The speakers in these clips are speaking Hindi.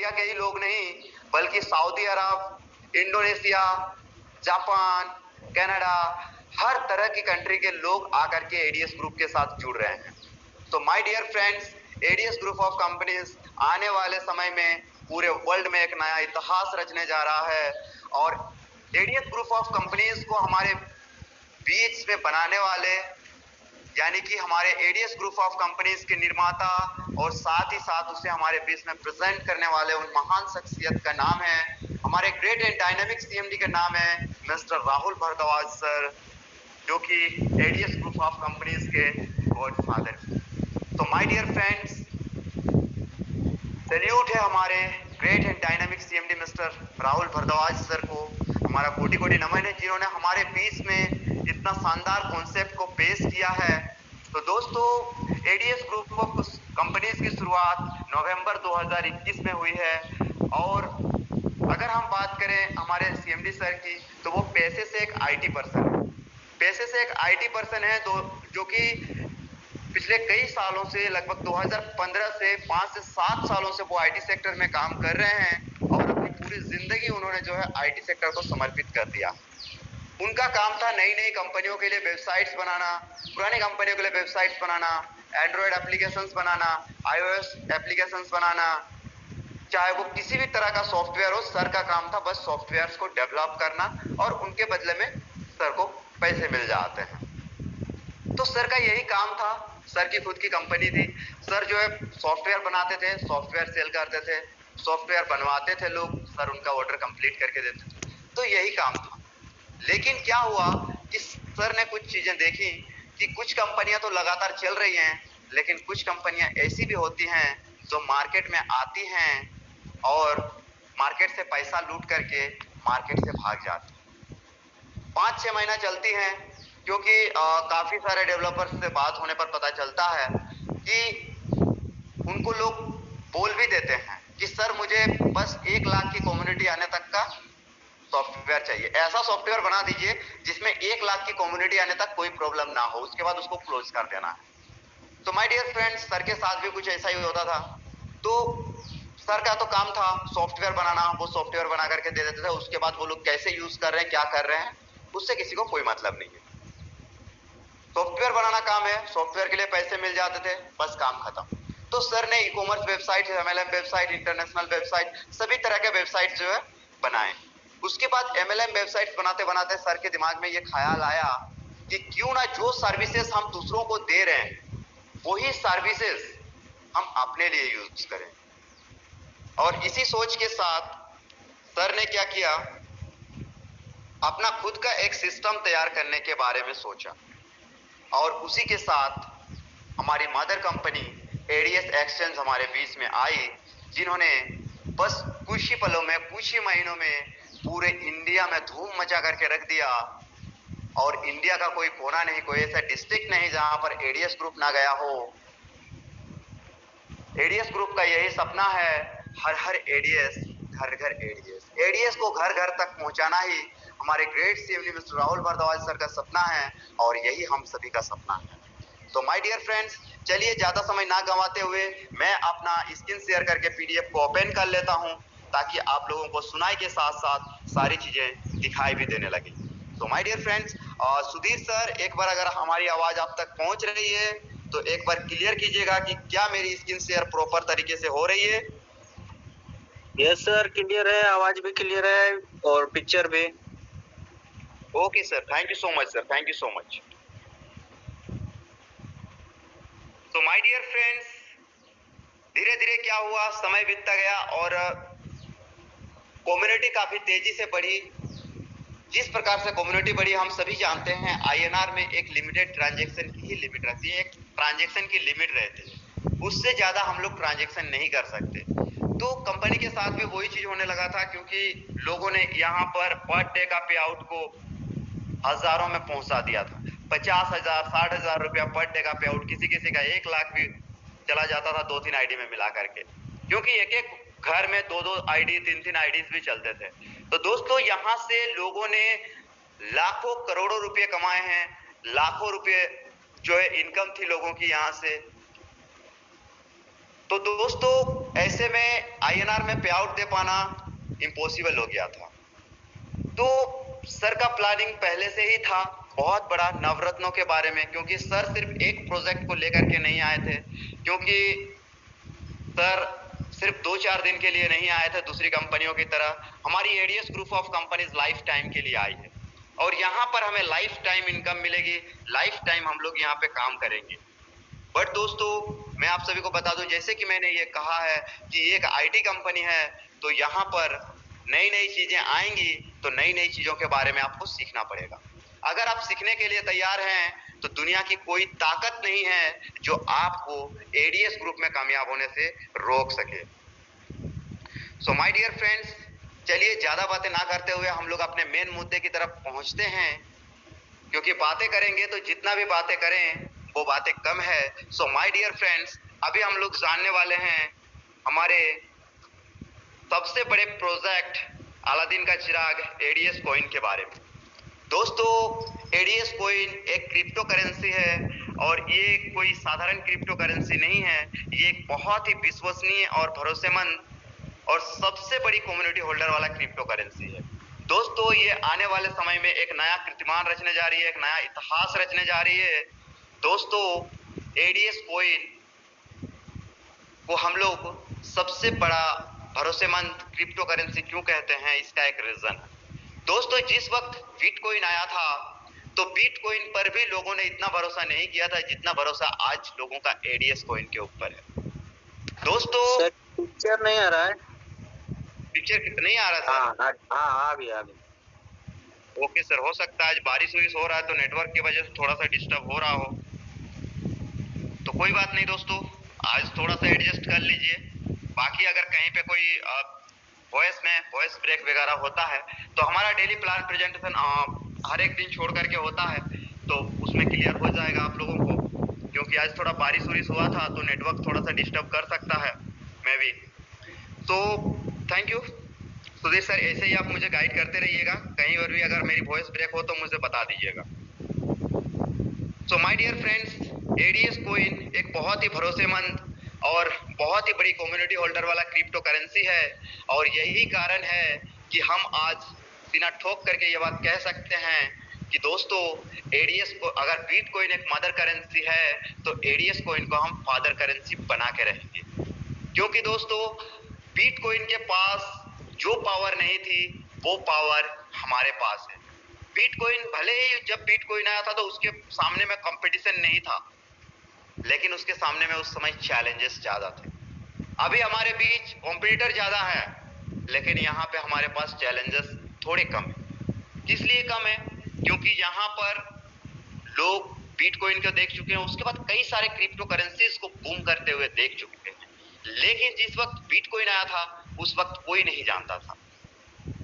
इंडिया के ही लोग नहीं बल्कि सऊदी अरब, इंडोनेशिया, जापान, कनाडा, हर तरह की कंट्री के लोग आकर के एडीएस ग्रुप के साथ जुड़ रहे हैं। तो my dear friends, ADS group of companies आने वाले समय में पूरे वर्ल्ड में एक नया इतिहास रचने जा रहा है और एडीएस ग्रुप ऑफ कंपनीज को हमारे बीच में बनाने वाले यानी कि हमारे एडीएस ग्रुप ऑफ कंपनीज के निर्माता और साथ ही साथ उसे हमारे बीच में प्रेजेंट करने वाले उन महान शख्सियत का नाम है, हमारे ग्रेट एंड डायनामिक सीएमडी का नाम है मिस्टर राहुल भारद्वाज सर, जो कि एडीएस ग्रुप ऑफ कंपनीज के गॉडफादर। तो माय डियर फ्रेंड्स, सैल्यूट है हमारे great and dynamic CMD mister Rahul Bharadwaj sir को, हमारा कोटि कोटि नमन है जिन्होंने हमारे बीच में इतना शानदार कॉन्सेप्ट को पेश किया है। तो दोस्तों, एडीएस ग्रुप ऑफ कंपनीज की शुरुआत नवंबर 2021 में हुई है और अगर हम बात करें हमारे सीएमडी सर की तो वो पैसे से एक आईटी पर्सन है, पैसे से एक आईटी पर्सन है जो कि पिछले कई सालों से लगभग 2015 से 5 से 7 सालों से वो आईटी सेक्टर में काम कर रहे हैं और अपनी पूरी जिंदगी उन्होंने जो है आईटी सेक्टर को समर्पित कर दिया। उनका काम था नई नई कंपनियों के लिए वेबसाइट्स बनाना, पुरानी कंपनियों के लिए वेबसाइट्स बनाना, एंड्रॉयड एप्लीकेशंस बनाना, आईओएस एप्लीकेशंस बनाना, चाहे वो किसी भी तरह का सॉफ्टवेयर हो, सर का काम था बस सॉफ्टवेयर्स को डेवलप करना और उनके बदले में सर को पैसे मिल जाते हैं। तो सर का यही काम था, सर की खुद की कंपनी थी, सर जो है सॉफ्टवेयर बनाते थे, सॉफ्टवेयर सेल करते थे, सॉफ्टवेयर बनवाते थे लोग, सर उनका ऑर्डर कंप्लीट करके देते थे, तो यही काम था। लेकिन क्या हुआ कि सर ने कुछ चीजें देखी कि कुछ कंपनियां तो लगातार चल रही हैं, लेकिन कुछ कंपनियां ऐसी भी होती हैं जो मार्केट में आती हैं और मार्केट से पैसा लूट करके मार्केट से भाग जाती हैं। 5-6 महीना चलती हैं क्योंकि काफी सारे डेवलपर्स से बात होने पर पता चलता है कि उनको लोग बोल भी देते हैं कि सर मुझे बस 1 लाख की कम्युनिटी आने तक का सॉफ्टवेयर चाहिए, ऐसा सॉफ्टवेयर बना दीजिए जिसमें 1 लाख की कम्युनिटी आने तक कोई प्रॉब्लम ना हो, उसके बाद उसको क्लोज कर देना है। तो माय डियर फ्रेंड्स, सर के साथ भी कुछ ऐसा ही होता था। तो सर का तो काम था सॉफ्टवेयर बनाना, वो सॉफ्टवेयर बना करके दे देते थे, उसके बाद वो लोग कैसे यूज कर रहे हैं, क्या कर रहे हैं, उससे किसी को कोई मतलब नहीं है। सॉफ्टवेयर बनाना काम है, सॉफ्टवेयर के लिए पैसे मिल जाते थे, बस काम खत्म। तो सर ने e commerce website, MLM website, international website, सभी तरह के वेबसाइट जो है बनाए। उसके बाद एमएलएम वेबसाइट बनाते बनाते सर के दिमाग में ये ख्याल आया कि क्यों ना जो सर्विसेज हम दूसरों को दे रहे हैं वही सर्विसेज हम अपने लिए यूज करें। और इसी सोच के साथ सर ने क्या किया, अपना खुद का एक सिस्टम तैयार करने के बारे में सोचा और उसी के साथ हमारी मदर कंपनी एडीएस एक्सचेंज हमारे बीच में आई, जिन्होंने बस कुछ ही पलों में, कुछ ही महीनों में पूरे इंडिया में धूम मचा करके रख दिया और इंडिया का कोई कोना नहीं, कोई ऐसा डिस्ट्रिक्ट नहीं जहां पर एडीएस ग्रुप ना गया हो। एडीएस ग्रुप का यही सपना है, हर हर एडीएस, घर घर एडीएस, एडीएस को घर घर तक पहुंचाना ही हमारे great CMD mister Rahul Bharadwaj sir का सपना है और यही हम सभी का सपना है। तो माय डियर फ्रेंड्स, चलिए ज्यादा समय ना गंवाते हुए मैं अपना स्क्रीन शेयर करके पीडीएफ को ओपन कर लेता हूं ताकि आप लोगों को सुनाई के साथ साथ सारी चीजें दिखाई भी देने लगी। तो my dear friends, Sudhir sir, एक बार अगर हमारी आवाज आप तक पहुंच रही है तो एक बार क्लियर कीजिएगा कि क्या मेरी स्क्रीन शेयर प्रॉपर तरीके से हो रही है। यस सर, क्लियर है, आवाज भी क्लियर है और पिक्चर भी। Okay sir, thank you so much sir, thank you so much. तो माय डियर फ्रेंड्स, धीरे धीरे क्या हुआ, समय बीतता गया और कम्युनिटी काफी तेजी से बढ़ी। जिस प्रकार से कम्युनिटी बढ़ी हम सभी जानते हैं, आईएनआर में एक लिमिटेड ट्रांजैक्शन की ही लिमिट रहती है, एक ट्रांजैक्शन की लिमिट रहती है, उससे ज्यादा हम लोग ट्रांजैक्शन नहीं कर सकते। तो कंपनी के साथ भी वही चीज होने लगा था क्योंकि लोगों ने यहाँ पर पर डे का पे आउट को हजारों में पहुंचा दिया था। 50,000 60,000 रुपया पर डे का पे आउट, किसी किसी का 1 लाख भी चला जाता था 2-3 आईडी में मिला करके, क्योंकि एक एक घर में 2-2 आईडी 3-3 आईडीज भी चलते थे। तो दोस्तों, यहां से लोगों ने लाखों करोड़ों रुपए कमाए हैं, लाखों रुपए जो है इनकम थी लोगों की यहां से। तो दोस्तों ऐसे में आईएनआर में पे आउट दे पाना इम्पॉसिबल हो गया था। तो सर का प्लानिंग पहले से ही था बहुत बड़ा नवरत्नों के बारे में, क्योंकि सर सिर्फ एक प्रोजेक्ट को लेकर के नहीं आए थे, क्योंकि सर सिर्फ 2-4 दिन के लिए नहीं आए थे दूसरी कंपनियों की तरह। हमारी ADS group of companies life time के लिए आई है और यहाँ पर हमें लाइफ टाइम इनकम मिलेगी, लाइफ टाइम हम लोग यहाँ पे काम करेंगे। बट दोस्तों मैं आप सभी को बता दूं, जैसे कि मैंने ये कहा है कि ये एक आईटी कंपनी है, तो यहाँ पर नई नई चीजें आएंगी, तो नई नई चीजों के बारे में आपको सीखना पड़ेगा। अगर आप सीखने के लिए तैयार हैं तो दुनिया की कोई ताकत नहीं है जो आपको एडीएस ग्रुप में कामयाब होने से रोक सके। सो माय डियर फ्रेंड्स, चलिए ज्यादा बातें ना करते हुए हम लोग अपने मेन मुद्दे की तरफ पहुंचते हैं, क्योंकि बातें करेंगे तो जितना भी बातें करें वो बातें कम है। सो माय डियर फ्रेंड्स, अभी हम लोग जानने वाले हैं हमारे सबसे बड़े प्रोजेक्ट अलादीन का चिराग एडीएस कॉइन के बारे में। दोस्तों एडीएस कॉइन एक क्रिप्टो करेंसी है और ये कोई साधारण क्रिप्टो करेंसी नहीं है, ये एक बहुत ही विश्वसनीय और भरोसेमंद और सबसे बड़ी कम्युनिटी होल्डर वाला क्रिप्टो करेंसी है। दोस्तों ये आने वाले समय में एक नया कीर्तिमान रचने जा रही है, एक नया इतिहास रचने जा रही है। दोस्तों एडीएस कॉइन को हम लोग सबसे बड़ा भरोसेमंद क्रिप्टो करेंसी क्यों कहते हैं, इसका एक रीजन है। दोस्तों जिस वक्त बिटकॉइन आया था तो बिटकॉइन पर भी लोगों ने इतना भरोसा नहीं किया था जितना भरोसा आज लोगों का एडीएस कॉइन के ऊपर है। दोस्तों सर पिक्चर नहीं आ रहा है। पिक्चर नहीं आ रहा सर? हाँ आ गया। ओके सर, हो सकता है आज बारिश वारिश हो रहा है तो नेटवर्क की वजह से थोड़ा सा डिस्टर्ब हो रहा हो, तो कोई बात नहीं दोस्तों, आज थोड़ा सा एडजस्ट कर लीजिए। बाकी अगर कहीं पे कोई वॉइस ब्रेक वगैरह होता है तो हमारा डेली प्लान प्रेजेंटेशन हर एक दिन छोड़ करके होता है, तो उसमें क्लियर हो जाएगा आप लोगों को। क्योंकि आज थोड़ा बारिश वारिश हुआ था तो नेटवर्क थोड़ा सा डिस्टर्ब कर सकता है मैं भी। तो थैंक यू सुधीर सर, ऐसे ही आप मुझे गाइड करते रहिएगा, कहीं और भी अगर मेरी वॉइस ब्रेक हो तो मुझे बता दीजिएगा। So my dear friends, ADS coin एक बहुत ही भरोसेमंद और बहुत ही बड़ी कम्युनिटी होल्डर वाला क्रिप्टो करेंसी है और यही कारण है कि हम आज सीना ठोक करके ये बात कह सकते हैं कि दोस्तों एडीएस को, अगर बिटकॉइन एक मदर करेंसी है तो एडीएस कॉइन को हम फादर करेंसी बना के रहेंगे। क्योंकि दोस्तों बिटकॉइन के पास जो पावर नहीं थी वो पावर हमारे पास है। बिटकॉइन भले ही जब बिटकॉइन आया था तो उसके सामने में कंपटीशन नहीं था, लेकिन उसके सामने में उस समय चैलेंजेस ज्यादा थे। अभी हमारे बीच कॉम्पिटिटर ज्यादा है, लेकिन यहाँ पे हमारे पास चैलेंजेस थोड़े कम है। किस लिए कम है? क्योंकि यहाँ पर लोग बिटकॉइन को देख चुके हैं, उसके बाद कई सारे क्रिप्टो करेंसीज को बूम करते हुए देख चुके हैं, लेकिन जिस वक्त बिटकॉइन आया था उस वक्त कोई नहीं जानता था।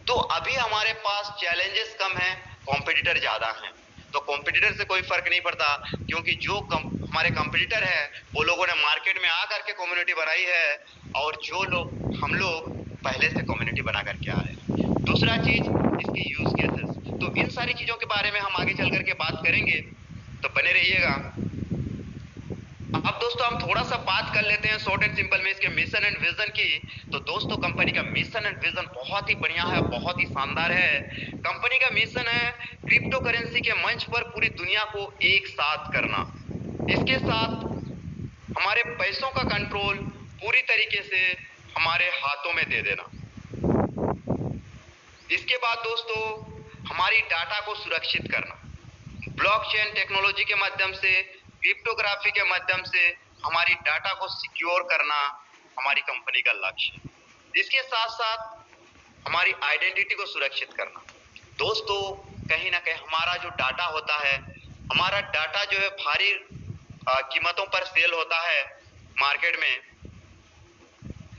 तो अभी हमारे पास चैलेंजेस कम हैं, कॉम्पिटिटर ज्यादा हैं। तो कॉम्पिटिटर से कोई फर्क नहीं पड़ता, क्योंकि जो हमारे कॉम्पिटिटर है वो लोगों ने मार्केट में आकर के कम्युनिटी बनाई है और जो लोग हम लोग पहले से कम्युनिटी बना करके आ रहे हैं। दूसरा चीज इसकी यूज केसेस, तो इन सारी चीजों के बारे में हम आगे चल करके बात करेंगे, तो बने रहिएगा। अब दोस्तों हम थोड़ा सा बात कर लेते हैं शॉर्ट एंड सिंपल में इसके मिशन एंड विजन की। तो दोस्तों कंपनी का मिशन एंड विजन बहुत ही बढ़िया है, बहुत ही शानदार है। कंपनी का मिशन है क्रिप्टो करेंसी के मंच पर पूरी दुनिया को एक साथ करना, इसके साथ हमारे पैसों का कंट्रोल पूरी तरीके से हमारे हाथों में दे देना। इसके बाद दोस्तों हमारी डाटा को सुरक्षित करना, ब्लॉकचेन टेक्नोलॉजी के माध्यम से, क्रिप्टोग्राफी के माध्यम से हमारी डाटा को सिक्योर करना हमारी कंपनी का लक्ष्य है। इसके साथ साथ हमारी आइडेंटिटी को सुरक्षित करना। दोस्तों कहीं ना कहीं हमारा जो डाटा होता है, हमारा डाटा जो है भारी कीमतों पर सेल होता है मार्केट में।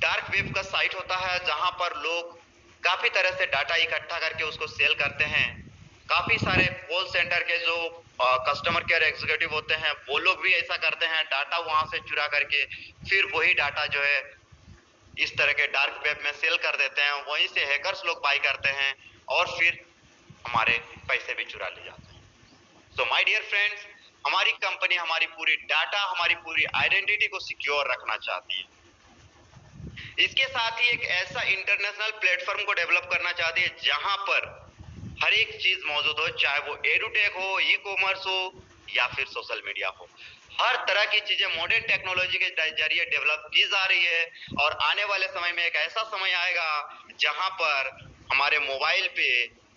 डार्क वेब का साइट होता है जहां पर लोग काफी तरह से डाटा इकट्ठा करके उसको सेल करते हैं। काफी सारे कॉल सेंटर के जो कस्टमर केयर एग्जीक्यूटिव होते हैं वो लोग भी ऐसा करते हैं, डाटा वहां से चुरा करके फिर वही डाटा जो है इस तरह के डार्क वेब में सेल कर देते हैं। वहीं से हैकर्स लोग बाई करते हैं और फिर हमारे पैसे भी चुरा ले जाते हैं। सो माय डियर फ्रेंड्स, हमारी कंपनी हमारी पूरी डाटा, हमारी पूरी आइडेंटिटी को सिक्योर रखना चाहती है। इसके साथ ही एक ऐसा इंटरनेशनल प्लेटफॉर्म को डेवलप करना चाहती है जहां पर हर एक चीज मौजूद हो, चाहे वो एडुटेक हो, ई कॉमर्स हो या फिर सोशल मीडिया हो। हर तरह की चीजें मॉडर्न टेक्नोलॉजी के जरिए डेवलप की जा रही है और आने वाले समय में एक ऐसा समय आएगा जहां पर हमारे मोबाइल पे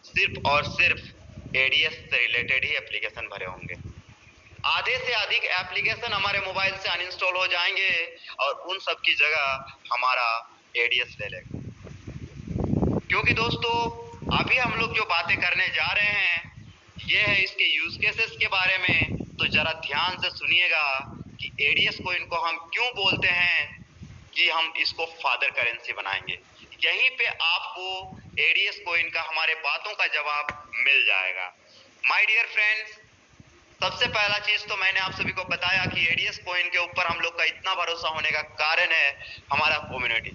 सिर्फ और सिर्फ एडीएस से रिलेटेड ही एप्लीकेशन भरे होंगे। आधे से अधिक एप्लीकेशन हमारे मोबाइल से अनइंस्टॉल हो जाएंगे और उन सब की जगह हमारा एडीएस ले लेगा। क्योंकि दोस्तों अभी हम लोग जो बातें करने जा रहे हैं ये है इसके यूज केसेस के बारे में, तो जरा ध्यान से सुनिएगा कि एडीएस कोइन को हम क्यों बोलते हैं कि हम इसको फादर करेंसी बनाएंगे। यहीं पे आपको एडीएस कोइन का हमारे बातों का जवाब मिल जाएगा। माय डियर फ्रेंड्स, सबसे पहला चीज तो मैंने आप सभी को बताया कि एडीएस कोइन के ऊपर हम लोग का इतना भरोसा होने का कारण है हमारा कम्युनिटी।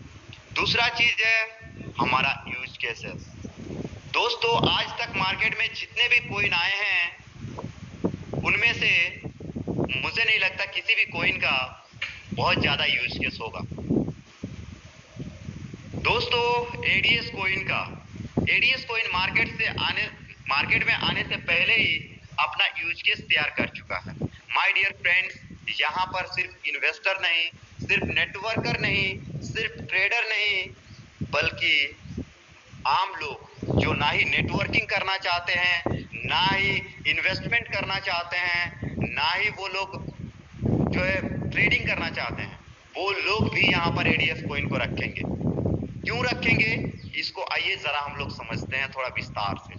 दूसरा चीज है हमारा यूज केसेस। दोस्तों आज तक मार्केट में जितने भी कोइन आए हैं उनमें से मुझे नहीं लगता किसी भी कोइन का बहुत ज्यादा यूज केस होगा। दोस्तों एडीएस कोइन मार्केट में आने से पहले ही अपना यूज केस तैयार कर चुका है। माय डियर फ्रेंड्स, यहाँ पर सिर्फ इन्वेस्टर नहीं, सिर्फ नेटवर्कर नहीं, सिर्फ ट्रेडर नहीं, बल्कि आम लोग जो ना ही नेटवर्किंग करना चाहते हैं, ना ही इन्वेस्टमेंट करना चाहते हैं, ना ही वो लोग जो है ट्रेडिंग करना चाहते हैं, वो लोग भी यहाँ पर एडीएस कोइन को रखेंगे। क्यों रखेंगे इसको आइए जरा हम लोग समझते हैं थोड़ा विस्तार से।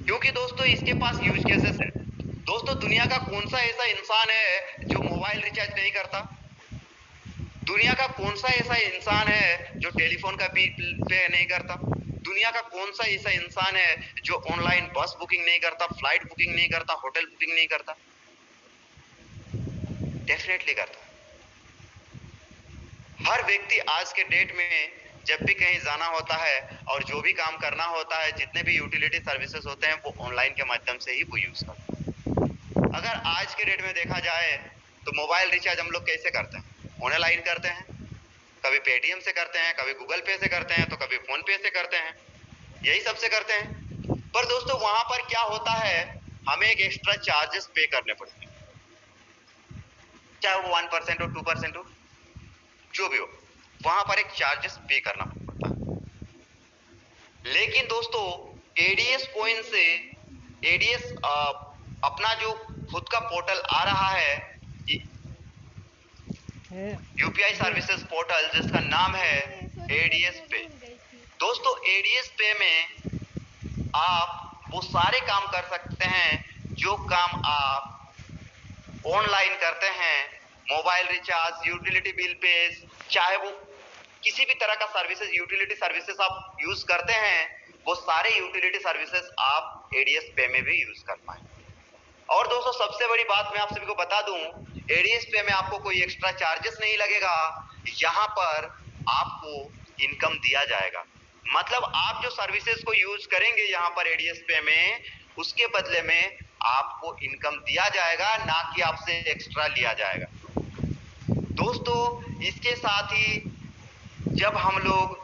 क्योंकि दोस्तों इसके पास यूज केसेस है। दोस्तों दुनिया का कौन सा ऐसा इंसान है जो मोबाइल रिचार्ज नहीं करता? दुनिया का कौन सा ऐसा इंसान है जो टेलीफोन का बिल पे नहीं करता? दुनिया का कौन सा ऐसा इंसान है जो ऑनलाइन बस बुकिंग नहीं करता, फ्लाइट बुकिंग नहीं करता, होटल बुकिंग नहीं करता? डेफिनेटली करता। हर व्यक्ति आज के डेट में जब भी कहीं जाना होता है और जो भी काम करना होता है, जितने भी यूटिलिटी सर्विसेज होते हैं वो ऑनलाइन के माध्यम से ही वो यूज करता है। अगर आज के डेट में देखा जाए तो मोबाइल रिचार्ज हम लोग कैसे करते हैं? ऑनलाइन करते हैं, कभी पेटीएम से करते हैं, कभी गूगल पे से करते हैं, तो कभी फोन पे से करते हैं, यही सबसे करते हैं। पर दोस्तों वहां पर क्या होता है, हमें एक एक्स्ट्रा चार्जेस पे करने पड़ते हैं, चाहे वो 1% हो, 2% हो, जो भी हो, वहां पर एक चार्जेस पे करना पड़ता है। लेकिन दोस्तों एडीएस कोइन से एडीएस अपना जो खुद का पोर्टल आ रहा है, यूपीआई सर्विसेज पोर्टल, जिसका नाम है एडीएस पे। दोस्तों एडीएस पे में आप वो सारे काम कर सकते हैं जो काम आप ऑनलाइन करते हैं, mobile recharge, utility bill pay, चाहे वो किसी भी तरह का सर्विसेज, यूटिलिटी सर्विसेज आप यूज करते हैं, वो सारे यूटिलिटी सर्विसेज आप एडीएस पे में भी यूज कर पाएंगे। और दोस्तों सबसे बड़ी बात मैं आप सभी को बता दूं, एडीएस पे में आपको कोई एक्स्ट्रा चार्जेस नहीं लगेगा, यहाँ पर आपको इनकम दिया जाएगा। मतलब आप जो सर्विसेज को यूज करेंगे यहाँ पर एडीएस पे में, उसके बदले में आपको इनकम दिया जाएगा, ना कि आपसे एक्स्ट्रा लिया जाएगा। दोस्तों इसके साथ ही जब हम लोग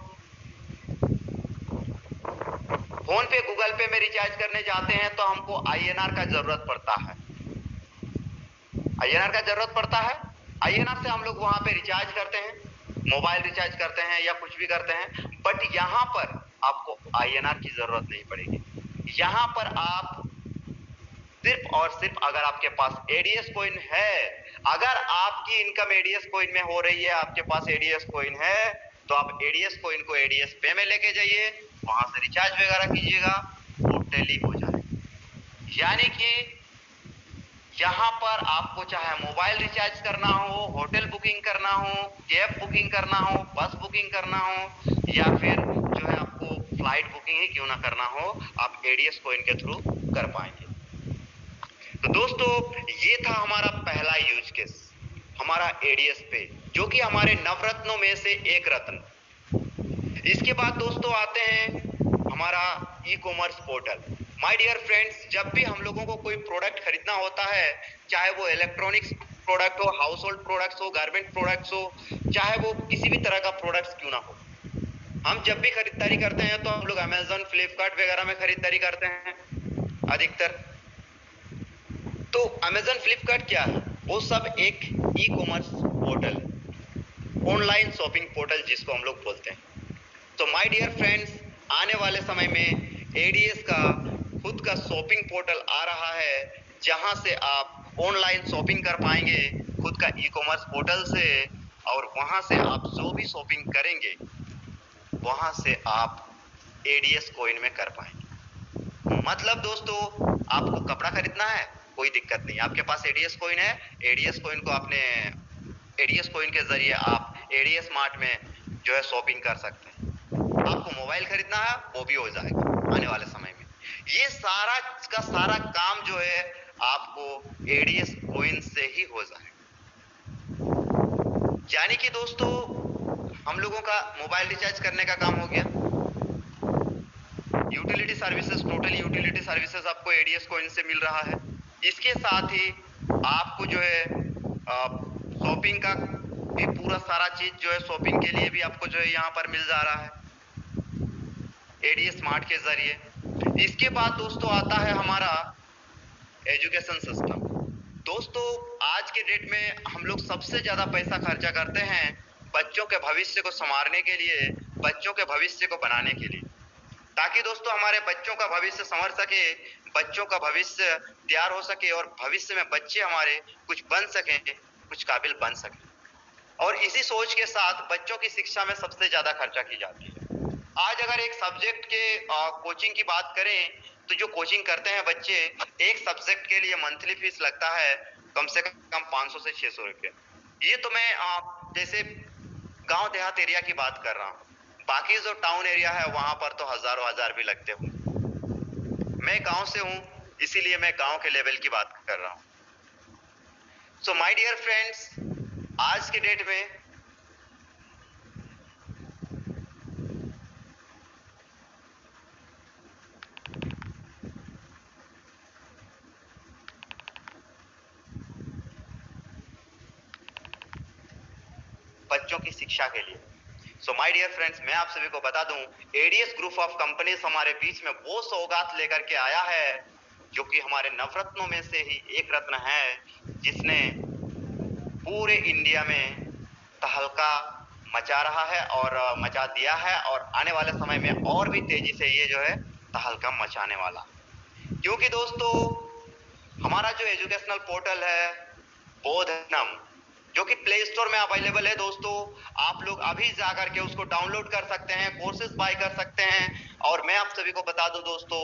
फोन पे, गूगल पे में रिचार्ज करने जाते हैं तो हमको आईएनआर का जरूरत पड़ता है। आईएनआर का जरूरत पड़ता है, आईएनआर से हम लोग वहां पे रिचार्ज करते हैं, मोबाइल रिचार्ज करते हैं या कुछ भी करते हैं। बट यहां पर आपको आईएनआर की जरूरत नहीं पड़ेगी। यहां पर आप सिर्फ और सिर्फ अगर आपके पास एडीएस कोइन है, अगर आपकी इनकम एडीएस कोइन में हो रही है, आपके पास एडीएस कोइन है, तो आप एडीएस कोइन को एडीएस पे में लेके जाइए, वहां से रिचार्ज वगैरह कीजिएगा, टोटली हो जाएगा। यानी कि यहां पर आपको चाहे मोबाइल रिचार्ज करना हो, होटल बुकिंग करना हो, कैब बुकिंग करना हो, बस बुकिंग करना हो, या फिर जो है आपको फ्लाइट बुकिंग ही क्यों ना करना हो, आप एडीएस कोइन के थ्रू कर पाएंगे। तो दोस्तों ये था हमारा पहला यूज केस, हमारा एडीएस पे, जो कि हमारे नवरत्नों में से एक रत्न। इसके बाद दोस्तों आते हैं हमारा e commerce portal. My dear friends, जब भी हम लोगों को कोई प्रोडक्ट खरीदना होता है, चाहे वो इलेक्ट्रॉनिक्स प्रोडक्ट हो, हाउस होल्ड प्रोडक्ट्स हो, गारमेंट प्रोडक्ट्स हो, चाहे वो किसी भी तरह का प्रोडक्ट्स क्यों ना हो। हम जब भी खरीदारी करते हैं तो हम लोग अमेजन, फ्लिपकार्ट वगैरह में खरीदारी करते हैं अधिकतर। तो अमेजन, फ्लिपकार्ट क्या है? वो सब एक ई commerce portal, online shopping portal जिसको हम लोग बोलते हैं। तो माय डियर फ्रेंड्स, आने वाले समय में एडीएस का खुद का शॉपिंग पोर्टल आ रहा है, जहां से आप ऑनलाइन शॉपिंग कर पाएंगे खुद का ई कॉमर्स पोर्टल से, और वहां से आप जो भी शॉपिंग करेंगे वहां से आप एडीएस कॉइन में कर पाएंगे। मतलब दोस्तों, आपको कपड़ा खरीदना है, कोई दिक्कत नहीं, आपके पास एडीएस कॉइन है, एडीएस कॉइन को आपने एडीएस कॉइन के जरिए आप एडीएस मार्ट में जो है शॉपिंग कर सकते हैं। आपको मोबाइल खरीदना है, वो भी हो जाएगा आने वाले समय में। ये सारा का सारा काम जो है आपको एडीएस कॉइन से ही हो जाएगा। यानी कि दोस्तों, हम लोगों का मोबाइल रिचार्ज करने का काम हो गया, utility services, total utility services आपको एडीएस कॉइन से मिल रहा है। इसके साथ ही आपको जो है शॉपिंग का भी पूरा सारा चीज जो है शॉपिंग के लिए भी आपको जो है यहाँ पर मिल जा रहा है एडीएस स्मार्ट के जरिए। इसके बाद दोस्तों आता है हमारा एजुकेशन सिस्टम। दोस्तों, आज के डेट में हम लोग सबसे ज्यादा पैसा खर्चा करते हैं बच्चों के भविष्य को संवारने के लिए, बच्चों के भविष्य को बनाने के लिए, ताकि दोस्तों हमारे बच्चों का भविष्य संवर सके, बच्चों का भविष्य तैयार हो सके और भविष्य में बच्चे हमारे कुछ बन सकें, कुछ काबिल बन सकें। और इसी सोच के साथ बच्चों की शिक्षा में सबसे ज्यादा खर्चा की जाती है। आज अगर एक सब्जेक्ट के कोचिंग की बात करें तो जो कोचिंग करते हैं बच्चे, एक सब्जेक्ट के लिए मंथली फीस लगता है कम से कम 500 से 600 रुपये। ये तो मैं जैसे गांव देहात एरिया की बात कर रहा हूँ, बाकी जो टाउन एरिया है वहां पर तो हजारों हजार भी लगते होंगे। मैं गांव से हूँ, इसीलिए मैं गांव के लेवल की बात कर रहा हूँ। सो माय डियर फ्रेंड्स, आज के डेट में बच्चों की शिक्षा के लिए, सो माय डियर फ्रेंड्स, मैं आप सभी को बता दूं, एडीएस ग्रुप ऑफ कंपनीज हमारे बीच में वो सौगात लेकर के आया है जो कि हमारे नवरत्नों में से ही एक रत्न है, जिसने पूरे इंडिया में तहलका मचा रहा है और मचा दिया है, और आने वाले समय में और भी तेजी से ये जो है तहलका मचाने वाला। क्योंकि दोस्तों, हमारा जो एजुकेशनल पोर्टल है बोधनम, जो कि प्ले स्टोर में अवेलेबल है दोस्तों, आप लोग अभी जाकर के उसको डाउनलोड कर सकते हैं, कोर्सेज बाय कर सकते हैं। और मैं आप सभी को बता दूं दोस्तों,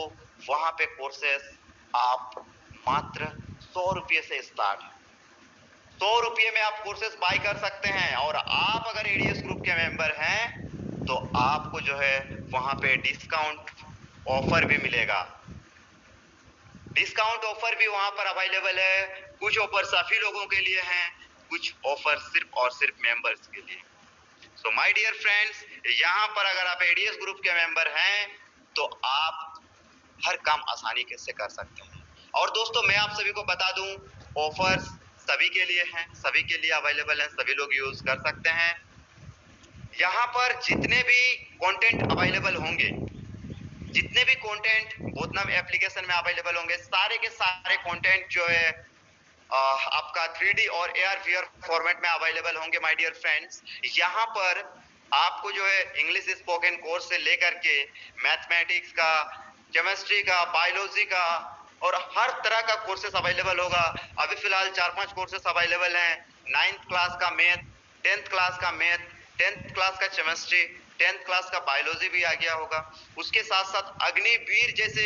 वहां पे कोर्सेज आप मात्र 100 रुपये से स्टार्ट है, 100 रुपये में आप कोर्सेज बाय कर सकते हैं। और आप अगर एडीएस ग्रुप के मेंबर हैं तो आपको जो है वहां पे डिस्काउंट ऑफर भी मिलेगा, डिस्काउंट ऑफर भी वहां पर अवेलेबल है। कुछ ऑफर सभी लोगों के लिए हैं, कुछ ऑफर सिर्फ और सिर्फ मेंबर्स के लिए। सो माय डियर फ्रेंड्स, यहाँ पर अगर आप एडीएस ग्रुप के मेंबर हैं तो आप हर काम आसानी से कर सकते हैं। और दोस्तों, मैं आप सभी को बता दूं, ऑफर्स सभी के लिए हैं, सभी के लिए अवेलेबल हैं, सभी लोग यूज कर सकते हैं। यहाँ पर जितने भी कंटेंट अवेलेबल होंगे, जितने भी कंटेंट बोधनम एप्लीकेशन में अवेलेबल होंगे, सारे के सारे कंटेंट जो है आपका 3D और AR VR फॉर्मेट में अवेलेबल होंगे माय डियर फ्रेंड्स। यहाँ पर आपको जो है इंग्लिश स्पोकन कोर्स से लेकर के मैथमेटिक्स का, केमिस्ट्री का, बायोलॉजी का और हर तरह का कोर्सेस अवेलेबल होगा। अभी फिलहाल 4-5 कोर्सेस अवेलेबल हैं। 9th क्लास का मैथ, 10th क्लास का मैथ, 10th क्लास का केमिस्ट्री, 10th क्लास का बायोलॉजी भी आ गया होगा। उसके साथ साथ अग्निवीर जैसे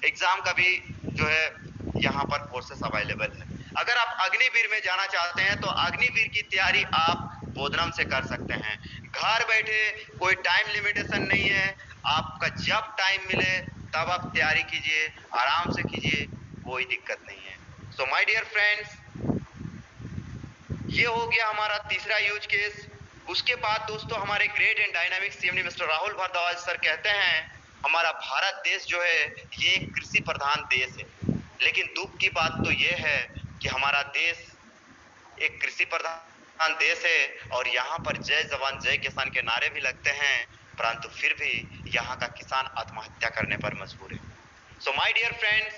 एग्जाम का भी जो है यहाँ पर कोर्सेस अवेलेबल है। अगर आप अग्निवीर में जाना चाहते हैं तो अग्निवीर की तैयारी आप बोधनम से कर सकते हैं। घर बैठे, कोई टाइम लिमिटेशन नहीं है, आपका जब टाइम मिले तब आप तैयारी कीजिए, आराम से कीजिए, कोई दिक्कत नहीं है। सो माय डियर फ्रेंड्स, ये हो गया हमारा तीसरा यूज केस। उसके बाद दोस्तों, हमारे great and dynamic CMD mister Rahul Bharadwaj sir कहते हैं, हमारा भारत देश जो है ये एक कृषि प्रधान देश है। लेकिन दुख की बात तो ये है कि हमारा देश एक कृषि प्रधान देश है और यहाँ पर जय जवान जय किसान के नारे भी लगते हैं, परंतु फिर भी यहाँ का किसान आत्महत्या करने पर मजबूर है। सो माय डियर फ्रेंड्स,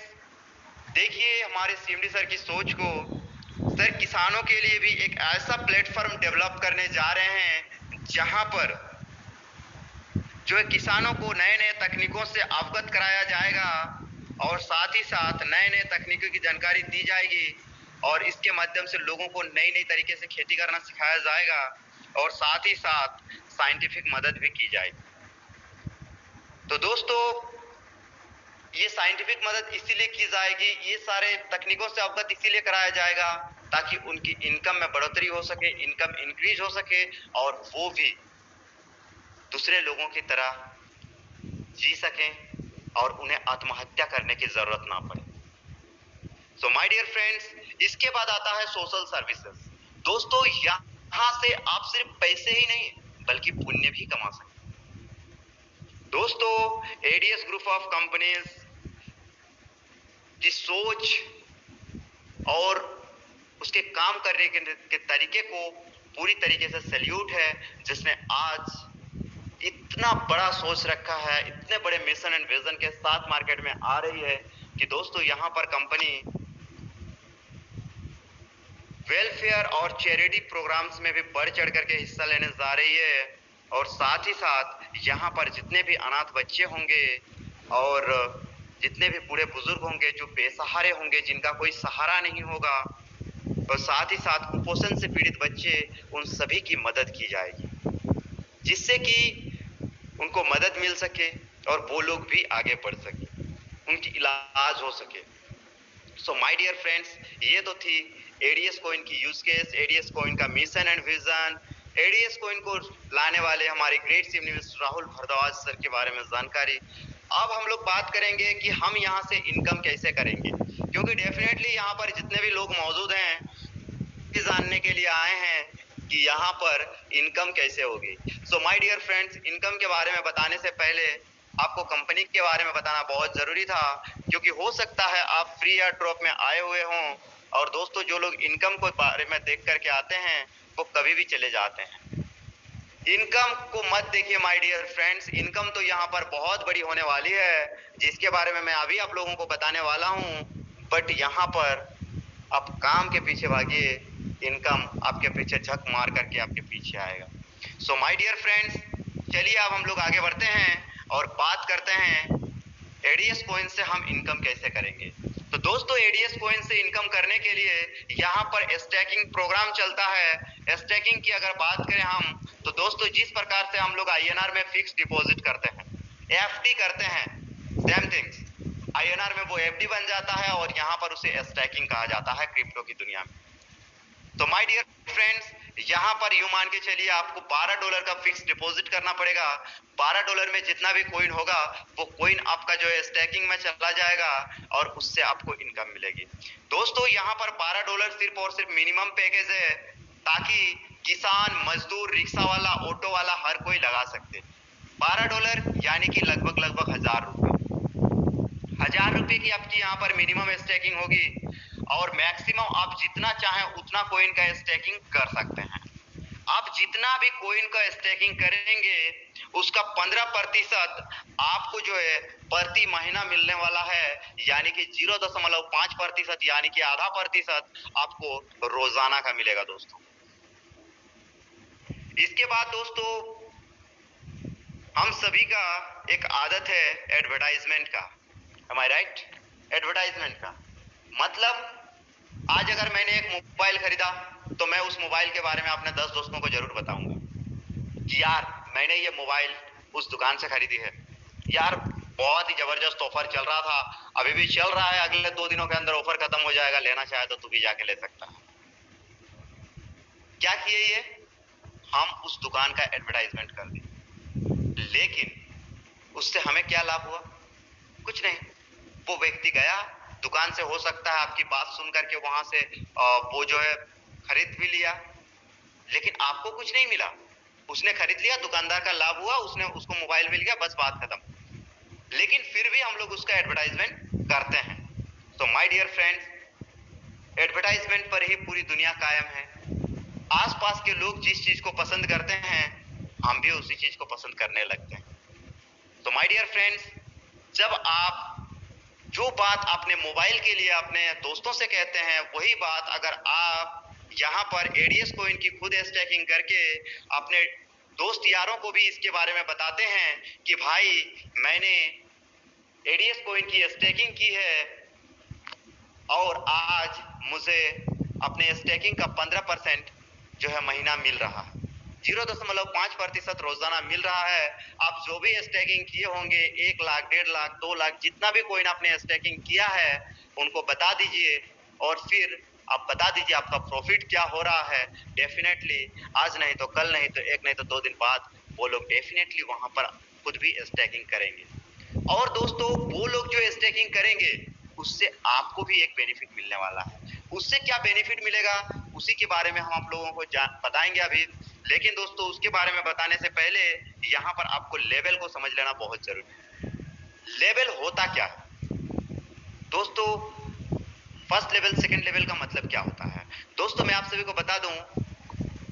देखिए हमारे सीएमडी सर की सोच को। सर किसानों के लिए भी एक ऐसा प्लेटफॉर्म डेवलप करने जा रहे हैं जहां पर जो है किसानों को नए नए तकनीकों से अवगत कराया जाएगा और साथ ही साथ नए नए तकनीकों की जानकारी दी जाएगी और इसके माध्यम से लोगों को नई नई तरीके से खेती करना सिखाया जाएगा और साथ ही साथ साइंटिफिक मदद भी की जाएगी। तो दोस्तों, ये साइंटिफिक मदद इसीलिए की जाएगी, ये सारे तकनीकों से अवगत इसीलिए कराया जाएगा ताकि उनकी इनकम में बढ़ोतरी हो सके, इनकम इंक्रीज हो सके और वो भी दूसरे लोगों की तरह जी सकें और उन्हें आत्महत्या करने की जरूरत ना पड़े। सो माय डियर फ्रेंड्स, इसके बाद आता है सोशल सर्विसेज। दोस्तों, यहां से आप सिर्फ पैसे ही नहीं बल्कि पुण्य भी कमा सकते। दोस्तों, एडीएस ग्रुप ऑफ कंपनीज की सोच और उसके काम करने के तरीके को पूरी तरीके से सैल्यूट है, जिसने आज इतना बड़ा सोच रखा है, इतने बड़े मिशन एंड विजन के साथ मार्केट में आ रही है कि दोस्तों यहाँ पर कंपनी वेलफेयर और चैरिटी प्रोग्राम्स में भी बढ़ चढ़ करके हिस्सा लेने जा रही है और साथ ही साथ यहाँ पर जितने भी अनाथ बच्चे होंगे और जितने भी बूढ़े बुजुर्ग होंगे जो बेसहारे होंगे, जिनका कोई सहारा नहीं होगा, और साथ ही साथ कुपोषण से पीड़ित बच्चे, उन सभी की मदद की जाएगी जिससे कि उनको मदद मिल सके और वो लोग भी आगे बढ़ सके, उनकी इलाज हो सके। सो माय डियर फ्रेंड्स, ये तो थी एडीएस कॉइन की यूज केस, एडीएस कॉइन का mission and vision, ADS coin को लाने वाले हमारे great CMD mister Rahul Bharadwaj sir के बारे में जानकारी। अब हम लोग बात करेंगे कि हम यहाँ से इनकम कैसे करेंगे, क्योंकि डेफिनेटली यहाँ पर जितने भी लोग मौजूद हैं ये जानने के लिए आए हैं कि यहाँ पर इनकम कैसे होगी। So my dear friends, income के बारे में बताने से पहले आपको कंपनी के बारे में बताना बहुत जरूरी था, क्योंकि हो सकता है आप फ्री एयर ड्रॉप में आए हुए हों और दोस्तों जो लोग इनकम के बारे में देख करके आते हैं वो कभी भी चले जाते हैं। इनकम को मत देखिए माय डियर फ्रेंड्स, इनकम तो यहाँ पर बहुत बड़ी होने वाली है जिसके बारे में मैं अभी आप लोगों को बताने वाला हूँ, बट यहाँ पर आप काम के पीछे भागिए, इनकम आपके पीछे झक मार करके आपके पीछे आएगा। सो माय डियर फ्रेंड्स, चलिए अब हम लोग आगे बढ़ते हैं और बात करते हैं एडीएस कॉइन से हम इनकम कैसे करेंगे। तो दोस्तों, एडीएस कॉइन से इनकम करने के लिए यहाँ पर स्टैकिंग प्रोग्राम चलता है। स्टैकिंग की अगर बात करें हम, तो दोस्तों जिस प्रकार से हम लोग आईएनआर में फिक्स डिपॉजिट करते हैं, एफडी करते हैं, सेम थिंग्स आईएनआर में वो एफडी बन जाता है और यहाँ पर उसे स्टैकिंग कहा जाता है क्रिप्टो की दुनिया में। तो माय डियर फ्रेंड्स, यहाँ पर यूं मान के चलिए आपको $12 का फिक्स डिपॉजिट करना पड़ेगा। $12 में जितना भी कॉइन होगा वो कॉइन आपका जो है स्टैकिंग में चला जाएगा और उससे आपको इनकम मिलेगी। दोस्तों, यहाँ पर $12 सिर्फ और सिर्फ मिनिमम पैकेज है ताकि किसान, मजदूर, रिक्शा वाला, ऑटो वाला हर कोई लगा सकते। $12 यानी कि लगभग लगभग ₹1000 की आपकी यहाँ पर मिनिमम स्टैकिंग होगी और मैक्सिमम आप जितना चाहें उतना कॉइन का स्टैकिंग कर सकते हैं। आप जितना भी कॉइन का स्टैकिंग करेंगे उसका 15% आपको जो है प्रति महीना मिलने वाला है, यानी कि 0.5% यानी कि आधा प्रतिशत आपको रोजाना का मिलेगा दोस्तों। इसके बाद दोस्तों, हम सभी का एक आदत है एडवर्टाइजमेंट का, am I right? एडवर्टाइजमेंट का मतलब आज अगर मैंने एक मोबाइल खरीदा तो मैं उस मोबाइल के बारे में अपने 10 दोस्तों को जरूर बताऊंगा कि यार मैंने ये मोबाइल उस दुकान से खरीदी है, यार बहुत ही जबरदस्त ऑफर चल रहा था, अभी भी चल रहा है, अगले 2 दिनों के अंदर ऑफर खत्म हो जाएगा, लेना चाहे तो तू भी जाके ले सकता है। क्या किए ये? हम उस दुकान का एडवर्टाइजमेंट कर दिए, लेकिन उससे हमें क्या लाभ हुआ? कुछ नहीं। वो व्यक्ति गया दुकान से, हो सकता है आपकी बात सुन करके वहां से वो जो है खरीद भी लिया, लेकिन आपको कुछ नहीं मिला। उसने खरीद लिया, दुकानदार का लाभ हुआ, उसने उसको मोबाइल मिल गया, बस बात खत्म। लेकिन फिर भी हम लोग उसका एडवर्टाइजमेंट करते हैं। तो माय डियर फ्रेंड्स, एडवर्टाइजमेंट पर ही पूरी दुनिया कायम है। आसपास के लोग जिस चीज को पसंद करते हैं, हम भी उसी चीज को पसंद करने लगते हैं। तो माय डियर फ्रेंड्स, जब आप जो बात अपने मोबाइल के लिए अपने दोस्तों से कहते हैं, वही बात अगर आप यहाँ पर एडीएस कॉइन की खुद स्टैकिंग करके अपने दोस्त यारों को भी इसके बारे में बताते हैं कि भाई मैंने एडीएस कॉइन की स्टैकिंग की है और आज मुझे अपने स्टैकिंग का 15% जो है महीना मिल रहा है, 0.5% रोजाना मिल रहा है। आप जो भी स्टैकिंग किए होंगे, 1 लाख, 1.5 लाख, 2 लाख, जितना भी कॉइन आपने स्टैकिंग किया है उनको बता दीजिए और फिर आप बता दीजिए आपका प्रॉफिट क्या हो रहा है। डेफिनेटली आज नहीं तो कल, नहीं तो 1 नहीं तो 2 दिन बाद वो लोग डेफिनेटली वहां पर खुद भी स्टैकिंग करेंगे। और दोस्तों, वो लोग जो स्टैकिंग करेंगे उससे आपको भी एक बेनिफिट मिलने वाला है। उससे क्या बेनिफिट मिलेगा उसी के बारे में हम आप लोगों को बताएंगे अभी। लेकिन दोस्तों, उसके बारे में बताने से पहले यहाँ पर आपको लेवल को समझ लेना बहुत जरूरी है। लेवल होता क्या है दोस्तों? फर्स्ट लेवल, सेकंड लेवल का मतलब क्या होता है? दोस्तों मैं आप सभी को बता दूं,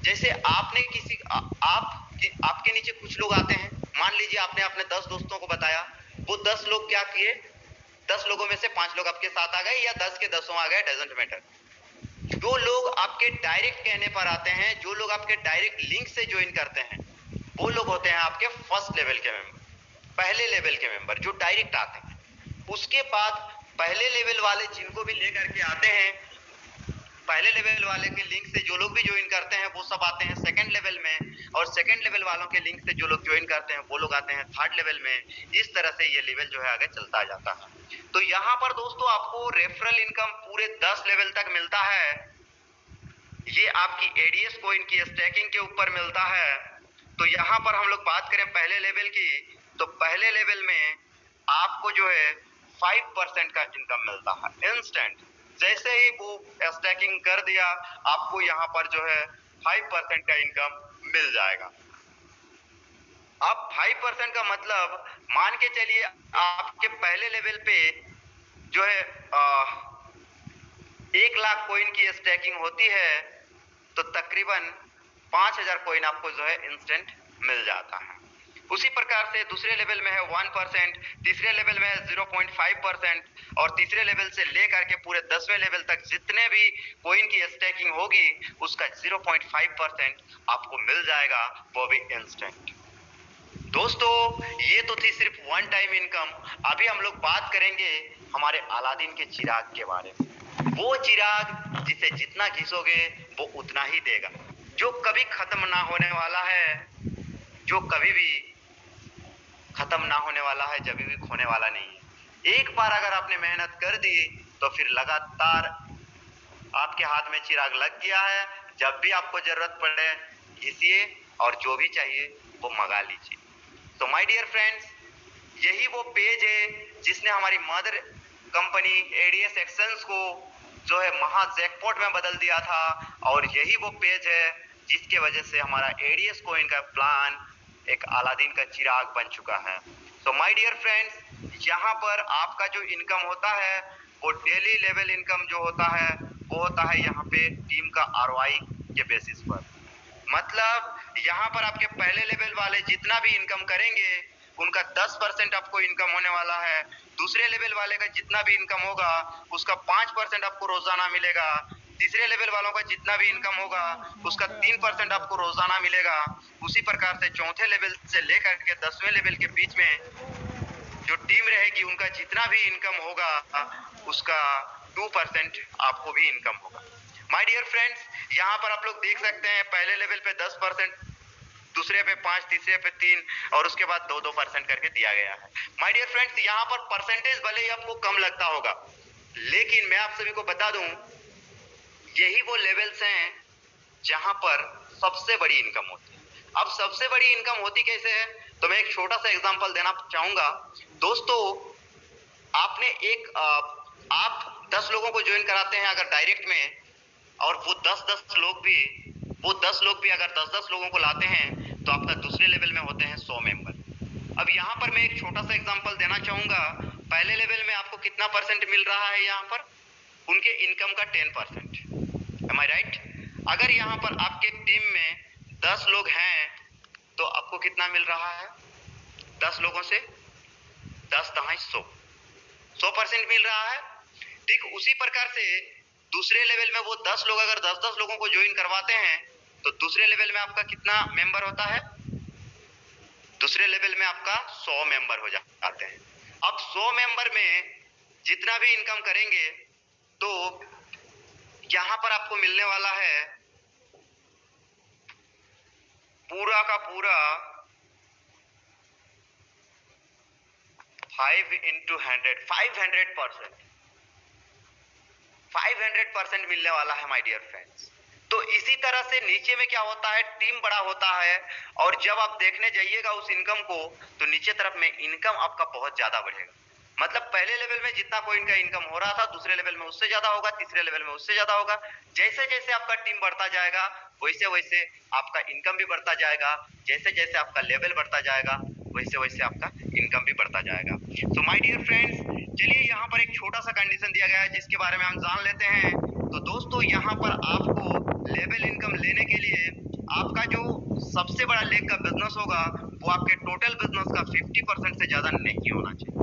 जैसे आपने किसी आपके नीचे कुछ लोग आते हैं, मान लीजिए आपने अपने 10 दोस्तों को बताया, वो 10 लोग क्या किए, 10 लोगों में से 5 लोग आपके साथ आ गए या 10 के 10 आ गए, डजंट मैटर। जो लोग आपके डायरेक्ट कहने पर आते हैं, जो लोग आपके डायरेक्ट लिंक से ज्वाइन करते हैं, वो लोग होते हैं आपके फर्स्ट लेवल के मेंबर, पहले लेवल के मेंबर जो डायरेक्ट आते हैं। उसके बाद पहले लेवल वाले जिनको भी लेकर के आते हैं, पहले लेवल वाले के लिंक से जो लोग भी ज्वाइन करते हैं वो सब आते हैं सेकंड लेवल में, और सेकंड लेवल वालों के लिंक से जो लोग ज्वाइन करते हैं वो लोग आते हैं थर्ड लेवल में। इस तरह से ये लेवल जो है आगे चलता जाता है। तो यहाँ पर दोस्तों आपको रेफरल इनकम पूरे 10 लेवल तक मिलता है। ये आपकी एडीएस कॉइन की स्टैकिंग के ऊपर मिलता है। तो यहाँ पर हम लोग बात करें पहले लेवल की, तो पहले लेवल में आपको जो है 5% का इनकम मिलता है इंस्टेंट। जैसे ही वो स्टैकिंग कर दिया, आपको यहाँ पर जो है 5% का इनकम मिल जाएगा। अब 5% का मतलब मान के चलिए आपके पहले लेवल पे जो है 1 लाख कॉइन की स्टैकिंग होती है, तो तकरीबन 5000 कॉइन आपको जो है इंस्टेंट मिल जाता है। उसी प्रकार से दूसरे लेवल में है 1%, तीसरे लेवल में है 0.5%, और तीसरे लेवल से लेकर के पूरे 10वें लेवल तक जितने भी कॉइन की स्टैकिंग होगी उसका 0.5% आपको मिल जाएगा, वो भी इंस्टेंट। दोस्तों ये तो थी सिर्फ वन टाइम इनकम। अभी हम लोग बात करेंगे हमारे अलादीन के चिराग के बारे में। वो चिराग जिसे जितना घिसोगे वो उतना ही देगा, जो कभी खत्म ना होने वाला है, जो कभी भी खत्म ना होने वाला है, जब भी खोने वाला नहीं है। एक बार अगर आपने मेहनत कर दी तो फिर लगातार आपके हाथ में चिराग लग गया है। जब भी आपको जरूरत पड़े घिसिए और जो भी चाहिए वो मंगा लीजिए। तो माय डियर फ्रेंड्स, यही वो पेज है जिसने हमारी मदर कंपनी एडीएस एक्सचेंज को जो है महा जैकपॉट में बदल दिया था, और यही वो पेज है जिसके वजह से हमारा एडीएस कॉइन का प्लान एक अलादीन का चिराग बन चुका है। तो माय डियर फ्रेंड्स, यहाँ पर आपका जो इनकम होता है वो डेली लेवल इनकम जो होता है वो होता है यहाँ पे टीम का आरओआई के बेसिस पर। मतलब यहाँ पर आपके पहले लेवल वाले जितना भी इनकम करेंगे उनका 10% आपको इनकम होने वाला है। दूसरे लेवल वाले का जितना भी इनकम होगा उसका 5% आपको रोजाना मिलेगा। तीसरे लेवल वालों का जितना भी इनकम होगा उसका 3% आपको रोजाना मिलेगा। उसी प्रकार से चौथे लेवल से लेकर के 10वें लेवल के बीच में जो टीम रहेगी उनका जितना भी इनकम होगा उसका 2% आपको भी इनकम होगा। माय डियर फ्रेंड्स, यहाँ पर आप लोग देख सकते हैं पहले लेवल पे 10%, दूसरे पे 5, तीसरे पे 3, और उसके बाद 2% करके दिया गया है। माय डियर फ्रेंड्स, यहाँ पर परसेंटेज भले ही आपको कम लगता होगा, लेकिन मैं आप सभी को बता दूं यही वो लेवल्स हैं जहां पर सबसे बड़ी इनकम होती है। अब सबसे बड़ी इनकम होती कैसे है, तो मैं एक छोटा सा एग्जांपल देना चाहूंगा। दोस्तों आपने आप 10 लोगों को ज्वाइन कराते हैं अगर डायरेक्ट में, और वो 10 लोग भी अगर 10 लोगों को लाते हैं तो आपका दूसरे लेवल में होते हैं 100 मेंबर। अब यहाँ पर मैं एक छोटा सा एग्जांपल देना चाहूंगा। पहले लेवल में आपको कितना परसेंट मिल रहा है यहाँ पर? उनके इनकम का 10%। एम आई राइट? अगर यहाँ पर आपके टीम में 10 लोग हैं तो आपको कितना मिल रहा है? 10 लोगों से 10 दहाई 100% मिल रहा है। ठीक उसी प्रकार से दूसरे लेवल में वो 10 लोग अगर 10-10 लोगों को ज्वाइन करवाते हैं तो दूसरे लेवल में आपका कितना मेंबर होता है? दूसरे लेवल में आपका 100 मेंबर हो जाते हैं। अब 100 मेंबर में जितना भी इनकम करेंगे तो यहां पर आपको मिलने वाला है पूरा का पूरा 5 into 100 500%। 500% मिलने वाला है माय डियर फ्रेंड्स। तो इसी तरह से नीचे में क्या होता है, टीम बड़ा होता है और जब आप देखने जाइएगा उस इनकम को तो नीचे तरफ में इनकम आपका बहुत ज्यादा बढ़ेगा। मतलब पहले लेवल में जितना कोई इनका इनकम हो रहा था दूसरे लेवल में उससे ज्यादा होगा, तीसरे लेवल में उससे ज्यादा होगा। जैसे जैसे आपका टीम बढ़ता जाएगा वैसे वैसे आपका इनकम भी बढ़ता जाएगा, जैसे जैसे आपका लेवल बढ़ता जाएगा वैसे वैसे आपका इनकम भी बढ़ता जाएगा। तो माय डियर फ्रेंड्स, चलिए यहाँ पर एक छोटा सा कंडीशन दिया गया है जिसके बारे में हम जान लेते हैं। तो दोस्तों यहाँ पर आपको लेवल इनकम लेने के लिए आपका जो सबसे बड़ा लेग का बिजनेस होगा वो आपके टोटल बिजनेस का 50% से ज्यादा नहीं होना चाहिए।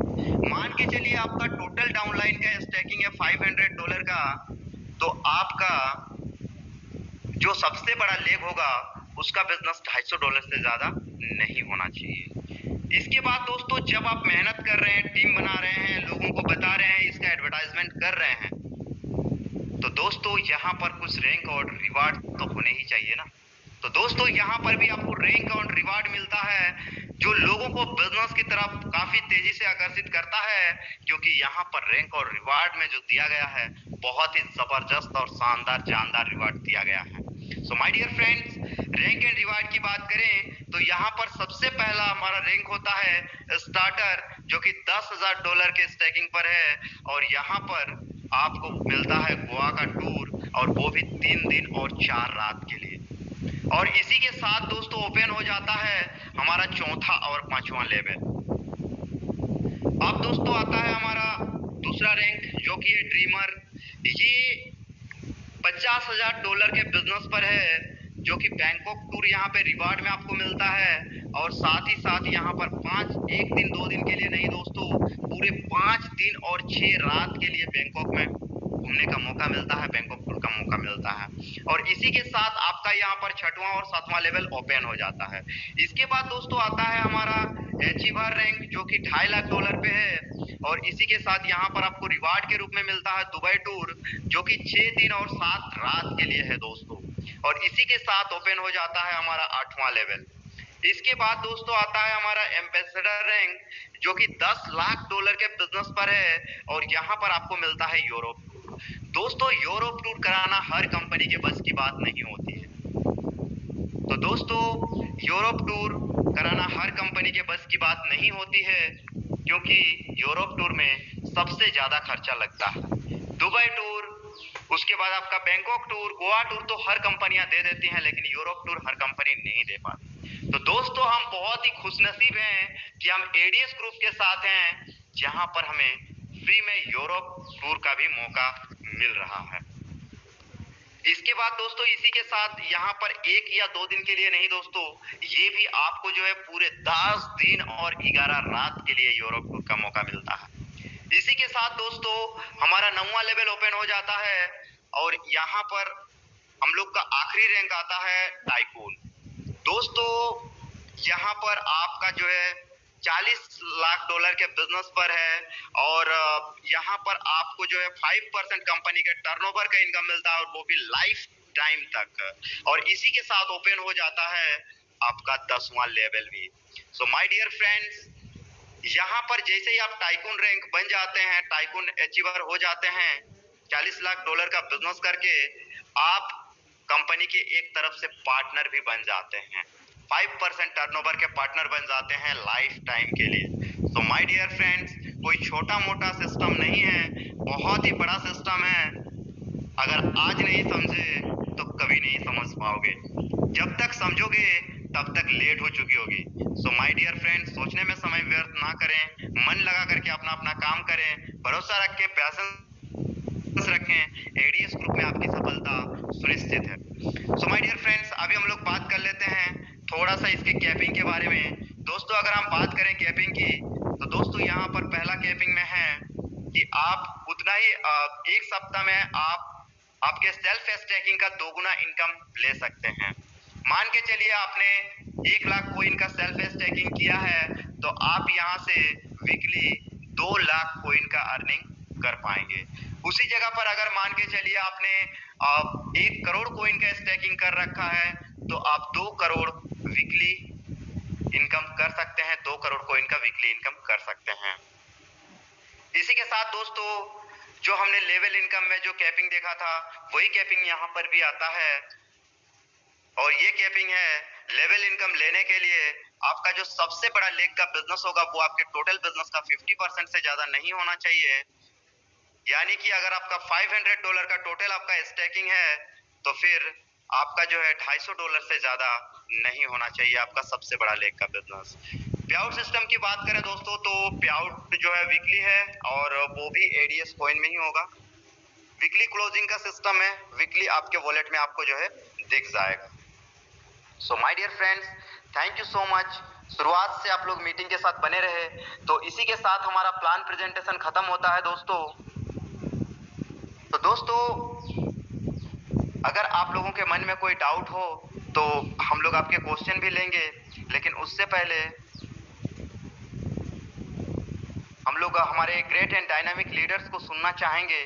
मान के चलिए आपका टोटल डाउनलाइन का स्टैकिंग है $500 का, तो आपका जो सबसे बड़ा लेग होगा उसका बिजनेस $250 से ज्यादा नहीं होना चाहिए। इसके बाद दोस्तों जब आप मेहनत कर रहे हैं, टीम बना रहे हैं, लोगों को बता रहे हैं, इसका एडवर्टाइजमेंट कर रहे हैं, तो दोस्तों यहाँ पर कुछ रैंक और रिवार्ड तो होने ही चाहिए ना। तो दोस्तों यहाँ पर भी आपको रैंक और रिवार्ड मिलता है जो लोगों को बिजनेस की तरफ काफी तेजी से आकर्षित करता है, क्योंकि यहाँ पर रैंक और रिवार्ड में जो दिया गया है बहुत ही जबरदस्त और शानदार जानदार रिवार्ड दिया गया है। So my dear friends, rank and reward की बात करें तो यहाँ पर सबसे पहला हमारा रैंक होता है स्टार्टर, जो कि $10,000 के स्टैकिंग पर है और यहाँ पर आपको मिलता है गोवा का टूर और वो भी 3 दिन और 4 रात के लिए। और इसी के साथ दोस्तों ओपन हो जाता है हमारा चौथा और पांचवा लेवल। अब दोस्तों आता है हमारा दूसरा रैंक जो कि है ड्रीमर। ये $50,000 के बिजनेस पर है, जो कि बैंकॉक टूर यहाँ पे रिवार्ड में आपको मिलता है और साथ ही साथ यहाँ पर 1 दिन 2 दिन के लिए नहीं दोस्तों, पूरे 5 दिन और 6 रात के लिए बैंकॉक में घूमने का मौका मिलता है, बैंकॉक टूर का मौका मिलता है। और इसी के साथ आपका यहाँ पर 6वां और 7वां लेवल ओपन हो जाता है। इसके बाद दोस्तों आता है हमारा अचीवर रैंक जो कि $2.5 लाख पे है और इसी के साथ यहाँ पर आपको रिवार्ड के रूप में मिलता है दुबई टूर, जो कि 6 दिन और 7 रात के लिए है दोस्तों। और इसी के साथ ओपन हो जाता है हमारा 8वां लेवल। इसके बाद दोस्तों आता है हमारा एम्बेसडर रैंक जो कि $10 लाख के बिजनेस पर है और यहाँ पर आपको मिलता है यूरोप टूर। दोस्तों यूरोप टूर कराना हर कंपनी के बस की बात नहीं होती है। तो दोस्तों यूरोप टूर कराना हर कंपनी के बस की बात नहीं होती है, क्योंकि यूरोप टूर में सबसे ज्यादा खर्चा लगता है। दुबई टूर, उसके बाद आपका बैंकॉक टूर, गोवा टूर तो हर कंपनियां दे देती हैं, लेकिन यूरोप टूर हर कंपनी नहीं दे पाती। तो दोस्तों हम बहुत ही खुशनसीब हैं कि हम एडीएस ग्रुप के साथ हैं, जहां पर हमें फ्री में यूरोप टूर का भी मौका मिल रहा है। इसके बाद दोस्तों इसी के साथ यहाँ पर 1 या 2 दिन के लिए नहीं दोस्तों, ये भी आपको जो है पूरे 10 दिन और 11 रात के लिए यूरोप टूर का मौका मिलता है। इसी के साथ दोस्तों हमारा 9वां लेवल ओपन हो जाता है और यहाँ पर हम लोग का आखिरी रैंक आता है टाइकून। दोस्तों यहाँ पर आपका जो है $40 लाख के बिजनेस पर है और यहाँ पर आपको जो है 5% कंपनी के टर्नओवर का इनकम मिलता है और वो भी लाइफ टाइम तक। और इसी के साथ ओपन हो जाता है आपका 10वां लेवल भी। सो माय डियर फ्रेंड्स, यहाँ पर जैसे ही आप टाइकून रैंक बन जाते हैं, टाइकून अचीवर हो जाते हैं, $40 लाख का बिजनेस करके आप कंपनी के एक तरफ से पार्टनर भी बन जाते हैं, 5% टर्नओवर के पार्टनर बन जाते हैं लाइफ टाइम के लिए। तो माय डियर फ्रेंड्स, कोई छोटा मोटा सिस्टम नहीं है, बहुत ही बड़ा सिस्टम है। अगर आज नहीं समझे तो कभी नहीं समझ पाओगे, जब तक समझोगे तब तक लेट हो चुकी होगी। सो माय डियर फ्रेंड्स, सोचने में समय व्यर्थ ना करें, मन लगा करके अपना अपना काम करें, भरोसा रखें, पैशन रखें, एडीएस ग्रुप में आपकी सफलता सुनिश्चित है। सो माय डियर फ्रेंड्स, अभी हम लोग बात कर लेते हैं थोड़ा सा इसके कैपिंग के बारे में। दोस्तों अगर हम बात करें कैपिंग की, तो दोस्तों यहाँ पर पहला कैपिंग में है कि आप उतना ही एक सप्ताह में आप आपके सेल्फ स्टेकिंग का 2 गुना इनकम ले सकते हैं। मान के चलिए आपने 1 लाख कॉइन का सेल्फ स्टेकिंग किया है, तो आप यहाँ से वीकली 2 लाख कॉइन का अर्निंग कर पाएंगे। उसी जगह पर अगर मान के चलिए आपने 1 करोड़ कॉइन का स्टेकिंग कर रखा है, तो आप 2 करोड़ वीकली इनकम कर सकते हैं, 2 करोड़ कॉइन का वीकली इनकम कर सकते हैं। इसी के साथ दोस्तों जो हमने लेवल इनकम में जो कैपिंग देखा था, वही कैपिंग यहाँ पर भी आता है, और ये कैपिंग है लेवल इनकम लेने के लिए आपका जो सबसे बड़ा लेग का बिजनेस होगा वो आपके टोटल बिजनेस का 50% से ज्यादा नहीं होना चाहिए। यानी कि अगर आपका $500 का टोटल आपका स्टेकिंग है, तो फिर आपका जो है $250 से ज्यादा नहीं होना चाहिए आपका सबसे बड़ा लेग का बिजनेस। पे आउट सिस्टम की बात करें दोस्तों, तो पे आउट जो है वीकली है, और वो भी एडीएस कॉइन में ही होगा। वीकली क्लोजिंग का सिस्टम है, वीकली आपके वॉलेट में आपको जो है दिख जाएगा। So my dear friends, thank you so much. शुरुआत से आप लोग मीटिंग के साथ बने रहे। तो इसी के साथ हमारा प्लान प्रेजेंटेशन खत्म होता है दोस्तों। तो दोस्तों अगर आप लोगों के मन में कोई डाउट हो तो हम लोग आपके क्वेश्चन भी लेंगे, लेकिन उससे पहले हम लोग हमारे ग्रेट एंड डायनामिक लीडर्स को सुनना चाहेंगे